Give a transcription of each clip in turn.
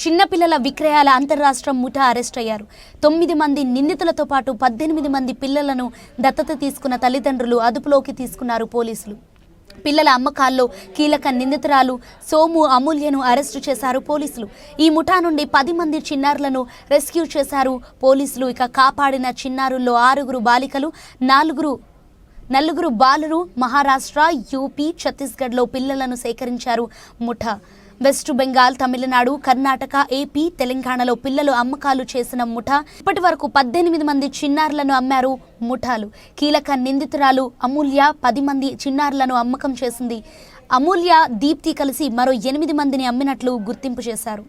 చిన్నపిల్లల విక్రయాల అంతర్రాష్ట్ర ముఠా అరెస్ట్ అయ్యారు. 9 మంది నిందితులతో పాటు 18 మంది పిల్లలను దత్తత తీసుకున్న తల్లిదండ్రులు అదుపులోకి తీసుకున్నారు పోలీసులు. పిల్లల అమ్మకాల్లో కీలక నిందితురాలు సోము అమూల్యను అరెస్టు చేశారు పోలీసులు. ఈ ముఠా నుండి 10 మంది చిన్నారులను రెస్క్యూ చేశారు పోలీసులు. ఇక కాపాడిన చిన్నారుల్లో 6 బాలికలు, 4 బాలురు. మహారాష్ట్ర, యూపీ, ఛత్తీస్గఢ్లో పిల్లలను సేకరించారు ముఠా. వెస్ట్ బెంగాల్, తమిళనాడు, కర్ణాటక, ఏపీ, తెలంగాణలో పిల్లలు అమ్మకాలు చేసిన ముఠా ఇప్పటి వరకు 18 మంది చిన్నారులను అమ్మారు ముఠాలు. కీలక నిందితురాలు అమూల్య 10 మంది చిన్నారులను అమ్మకం చేసింది. అమూల్య, దీప్తి కలిసి మరో 8 మందిని అమ్మినట్లు గుర్తింపు చేశారు.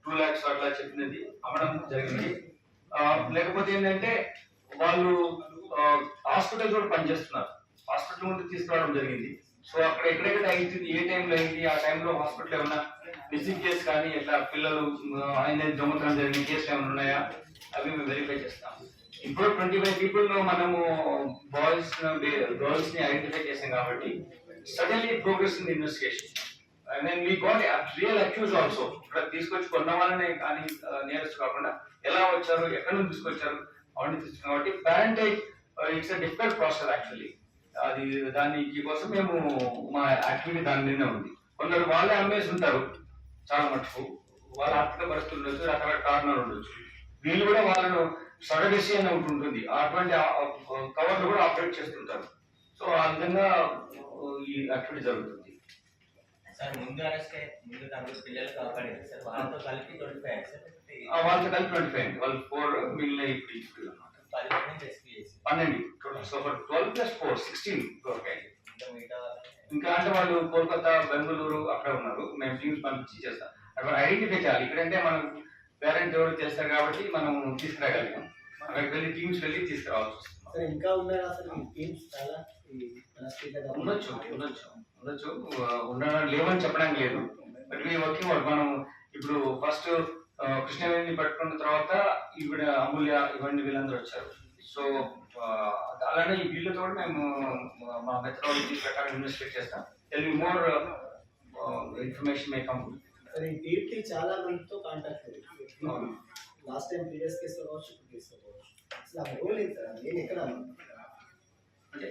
$2 lakhs అట్లా చెప్పినది అమ్మడం జరిగింది. లేకపోతే ఏంటంటే వాళ్ళు హాస్పిటల్ కూడా పనిచేస్తున్నారు. హాస్పిటల్ నుండి తీసుకురావడం జరిగింది. సో అక్కడ ఎక్కడెక్కడ అయింది, ఏ టైంలో అయింది, ఆ టైంలో హాస్పిటల్ ఏమన్నా మిస్సింగ్ కేసు కానీ ఇట్లా పిల్లలు ఆయన దొంగతనం జరిగిన కేసులు ఏమైనా ఉన్నాయా అవి మేము వెరిఫై చేస్తాం. ఇప్పుడు 25 people మనము గర్ల్స్ ని ఐడెంటిఫై చేసాం కాబట్టి suddenly progress in investigation. And then we got real accused also. ఇక్కడ తీసుకొచ్చి కొన్న వాళ్ళనే కానీ నియరెస్ట్ కాకుండా ఎలా వచ్చారు, ఎక్కడి నుంచి తీసుకొచ్చారు అవన్నీ తీసుకున్నాం కాబట్టి parentage it's a difficult process actually. అది దానికి కోసం మేము మా యాక్టివిటీ దాని మీదనే ఉంది. కొందరు వాళ్ళే అమ్మేసి ఉంటారు చాలా మటుకు, వాళ్ళ ఆర్థిక పరిస్థితులు ఉండొచ్చు, రకరకాల కారణాలు ఉండొచ్చు. వీళ్ళు కూడా వాళ్ళను సడగసి అని ఒకటి ఉంటుంది, అటువంటి కవర్లు కూడా ఆపరేట్ చేస్తుంటారు. సో ఆ విధంగా ఈ యాక్టివిటీ జరుగుతుంది. సార్ ముందు అరెస్ట్ ముందు తనకు పిల్లలు కాపాడారు సార్, వాళ్ళతో కలిపి 25 సార్. వాళ్ళతో కలిపి 25, వాళ్ళు 4 మిగిలిన ఇప్పుడు అన్నమాట. 10 మంది రెస్క్యూ చేసి 12 సో 12 + 4 16 ఇంకా అంటే వాళ్ళు కోల్కతా, బెంగళూరు అక్కడ ఉన్నారు. మేము టీమ్స్ పంపించి చేస్తాం. అక్కడ ఐడెంటిఫై చేయాలి. ఇక్కడంటే మనం పేరెంట్స్ ఎవరు చేస్తారు కాబట్టి మనం తీసుకురాగలిగాం. అక్కడికి వెళ్ళి టీమ్స్ వెళ్ళి తీసుకురావాల్సి వస్తుంది. ఇంకా ఉన్నారా సార్ టీమ్స్? చాలా ఉండొచ్చు ఉండడం లేవని చెప్పడానికి లేదు. But we working out. మనం ఇప్పుడు ఫస్ట్ కృష్ణవేణిని పట్టుకున్న తర్వాత ఇప్పుడు అమూల్య ఇవన్నీ వీళ్ళందరూ వచ్చారు. సో అలానే ఈ వీళ్ళతో కూడా మేము మా మెథడాలజీ ప్రకారం ఇన్వెస్టిగేట్ చేస్తాం. Tell me more information may come. Deeply చాలా మందితో కాంటాక్ట్ లాస్ట్ టైం ప్రీవియస్ కేసులో కావచ్చు, ఇప్పుడు కేసులో కావచ్చు. అసలు ఆ రోల్ ఏంటి సార్? నేను ఎక్కడ అంటే